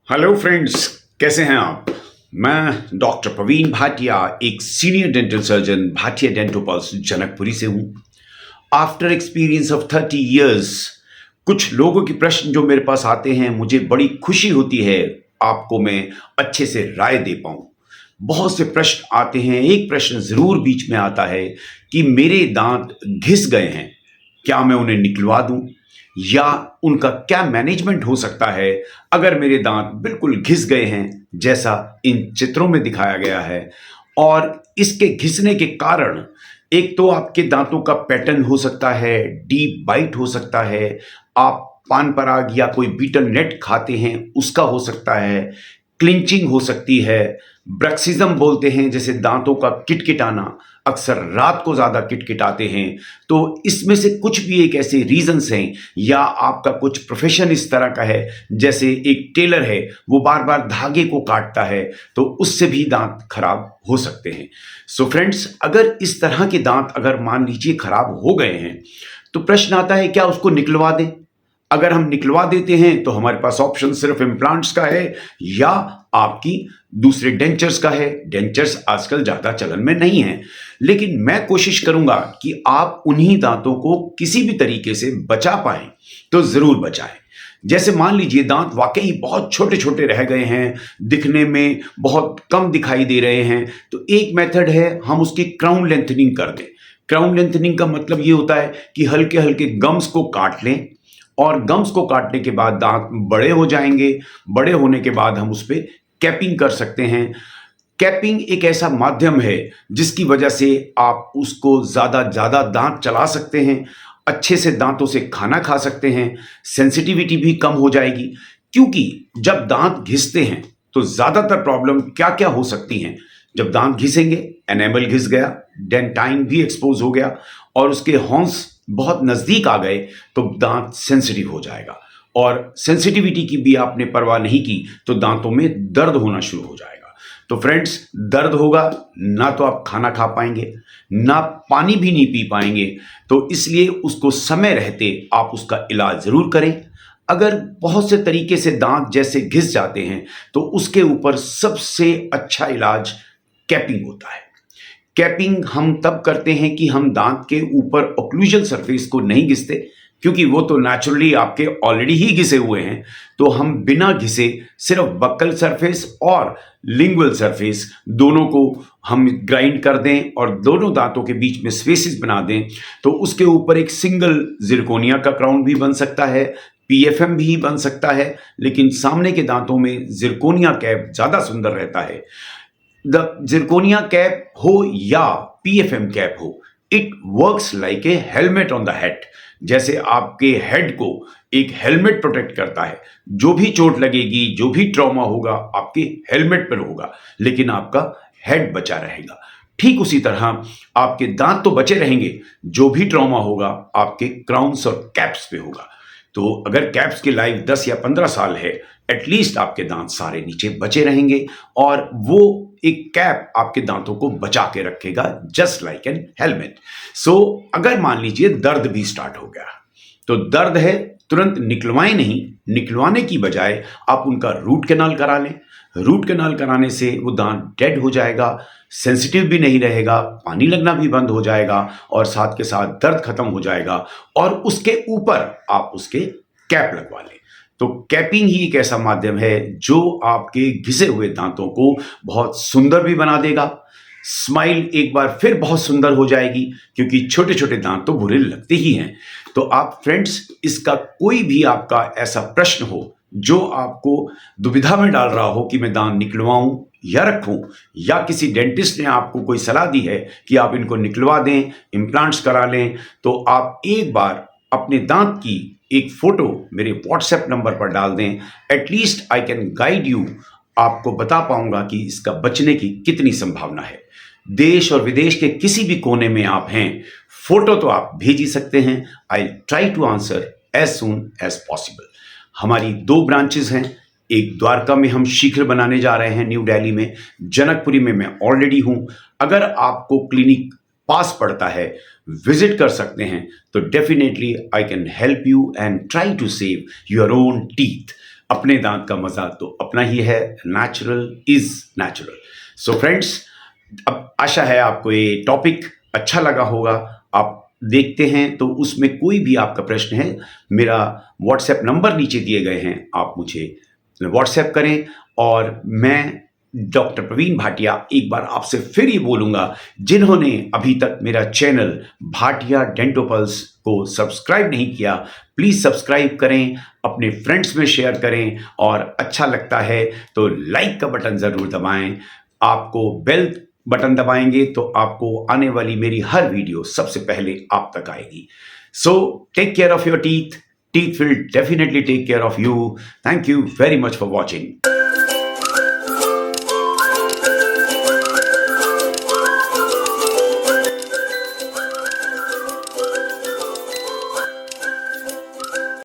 Hello friends, कैसे हैं आप। मैं डॉक्टर प्रवीण भाटिया, एक senior dental surgeon Bhatia dental pulse Janakpuri से हूं। आफ्टर एक्सपीरियंस ऑफ 30 इयर्स, कुछ लोगों के प्रश्न जो मेरे पास आते हैं, मुझे बड़ी खुशी होती है आपको मैं अच्छे से राय दे पाऊं। बहुत से प्रश्न आते हैं। एक प्रश्न जरूर बीच में आता है कि मेरे दांत घिस गए हैं, क्या मैं उन्हें निकलवा दूं, या उनका क्या मैनेजमेंट हो सकता है अगर मेरे दांत बिल्कुल घिस गए हैं, जैसा इन चित्रों में दिखाया गया है। और इसके घिसने के कारण एक तो आपके दांतों का पैटर्न हो सकता है, डीप बाइट हो सकता है, आप पान पराग या कोई बीटल नेट खाते हैं उसका हो सकता है, क्लिंचिंग हो सकती है, ब्रक्सिज्म बोलते हैं जैसे दांतों का किटकिटाना, अक्सर रात को ज्यादा किटकिटाते हैं। तो इसमें से कुछ भी एक ऐसे रीजंस हैं, या आपका कुछ प्रोफेशन इस तरह का है, जैसे एक टेलर है वो बार बार धागे को काटता है, तो उससे भी दांत खराब हो सकते हैं। सो फ्रेंड्स, अगर इस तरह के दांत अगर मान लीजिए खराब हो गए हैं, तो प्रश्न आता है क्या उसको निकलवा दें। अगर हम निकलवा देते हैं तो हमारे पास ऑप्शन सिर्फ इम्प्लांट्स का है या आपकी दूसरे डेंचर्स का है। डेंचर्स आजकल ज्यादा चलन में नहीं है, लेकिन मैं कोशिश करूंगा कि आप उन्हीं दांतों को किसी भी तरीके से बचा पाएं तो जरूर बचाएं। जैसे मान लीजिए दांत वाकई बहुत छोटे छोटे रह गए हैं, दिखने में बहुत कम दिखाई दे रहे हैं, तो एक मेथड है हम उसकी क्राउन लेंथनिंग कर दें। क्राउन लेंथनिंग का मतलब ये होता है कि हल्के हल्के गम्स को काट लें, और गम्स को काटने के बाद दांत बड़े हो जाएंगे। बड़े होने के बाद हम उस पर कैपिंग कर सकते हैं। कैपिंग एक ऐसा माध्यम है जिसकी वजह से आप उसको ज्यादा दांत चला सकते हैं, अच्छे से दांतों से खाना खा सकते हैं, सेंसिटिविटी भी कम हो जाएगी। क्योंकि जब दांत घिसते हैं तो ज्यादातर प्रॉब्लम क्या क्या हो सकती हैं। जब दांत घिसेंगे, एनेमल घिस गया, डेंटाइन भी एक्सपोज हो गया, और उसके हॉर्न्स बहुत नजदीक आ गए, तो दांत सेंसिटिव हो जाएगा। और सेंसिटिविटी की भी आपने परवाह नहीं की तो दांतों में दर्द होना शुरू हो जाएगा। तो फ्रेंड्स, दर्द होगा, ना तो आप खाना खा पाएंगे, ना पानी भी नहीं पी पाएंगे। तो इसलिए उसको समय रहते आप उसका इलाज जरूर करें। अगर बहुत से तरीके से दांत जैसे घिस जाते हैं तो उसके ऊपर सबसे अच्छा इलाज कैपिंग होता है। कैपिंग हम तब करते हैं कि हम दांत के ऊपर ओक्लूजल सरफेस को नहीं घिसते, क्योंकि वो तो नेचुरली आपके ऑलरेडी ही घिसे हुए हैं। तो हम बिना घिसे सिर्फ बक्कल सरफेस और लिंगुअल सरफेस दोनों को हम ग्राइंड कर दें और दोनों दांतों के बीच में स्पेसिस बना दें, तो उसके ऊपर एक सिंगल जिरकोनिया का क्राउन भी बन सकता है, पीएफएम भी बन सकता है। लेकिन सामने के दांतों में जिरकोनिया कैप ज्यादा सुंदर रहता है। द जिरकोनिया कैप हो या पीएफएम कैप हो, it works like a helmet on the head. जैसे आपके हेड को एक हेलमेट प्रोटेक्ट करता है, जो भी चोट लगेगी, जो भी ट्रॉमा होगा, आपके हेलमेट पर होगा, लेकिन आपका हेड बचा रहेगा। ठीक उसी तरह आपके दांत तो बचे रहेंगे, जो भी ट्रॉमा होगा आपके क्राउन्स और कैप्स पे होगा। तो अगर कैप्स की लाइफ 10 या 15 साल है, एटलीस्ट आपके दांत सारे नीचे बचे रहेंगे, और वो एक कैप आपके दांतों को बचा के रखेगा, जस्ट लाइक एन हेलमेट। सो अगर मान लीजिए दर्द भी स्टार्ट हो गया, तो दर्द है, तुरंत निकलवाएं नहीं। निकलवाने की बजाय आप उनका रूट कैनाल करा लें। रूट कैनाल कराने से वो दांत डेड हो जाएगा, सेंसिटिव भी नहीं रहेगा, पानी लगना भी बंद हो जाएगा, और साथ के साथ दर्द खत्म हो जाएगा। और उसके ऊपर आप उसके कैप लगवा लें। तो कैपिंग ही एक ऐसा माध्यम है जो आपके घिसे हुए दांतों को बहुत सुंदर भी बना देगा। स्माइल एक बार फिर बहुत सुंदर हो जाएगी, क्योंकि छोटे छोटे दांत तो बुरे लगते ही हैं। तो आप फ्रेंड्स, इसका कोई भी आपका ऐसा प्रश्न हो जो आपको दुविधा में डाल रहा हो कि मैं दांत निकलवाऊं या रखूं, या किसी डेंटिस्ट ने आपको कोई सलाह दी है कि आप इनको निकलवा दें, इम्प्लांट्स करा लें, तो आप एक बार अपने दांत की एक फोटो मेरे व्हाट्सएप नंबर पर डाल दें। At least I can guide you, आपको बता पाऊंगा कि इसका बचने की कितनी संभावना है। देश और विदेश के किसी भी कोने में आप हैं, फोटो तो आप भेज ही सकते हैं। I try to answer as soon as possible. हमारी 2 ब्रांचेस हैं। एक द्वारका में हम शीघ्र बनाने जा रहे हैं, न्यू दिल्ली में। जनकपुरी में मैं ऑलरेडी हूं। अगर आपको क्लिनिक पास पड़ता है, विजिट कर सकते हैं, तो definitely I can help you and try to save your own teeth. अपने दांत का मजा तो अपना ही है, natural is natural. So friends, अब आशा है आपको ये टॉपिक अच्छा लगा होगा। आप देखते हैं तो उसमें कोई भी आपका प्रश्न है, मेरा व्हाट्सएप नंबर नीचे दिए गए हैं, आप मुझे व्हाट्सएप करें। और मैं डॉक्टर प्रवीण भाटिया एक बार आपसे फिर ये बोलूंगा, जिन्होंने अभी तक मेरा चैनल भाटिया डेंटोपल्स को सब्सक्राइब नहीं किया, प्लीज सब्सक्राइब करें, अपने फ्रेंड्स में शेयर करें, और अच्छा लगता है तो लाइक का बटन जरूर दबाएं। आपको बेल बटन दबाएंगे तो आपको आने वाली मेरी हर वीडियो सबसे पहले आप तक आएगी। So take care of your teeth. Teeth will definitely take care of you. Thank you very much for watching.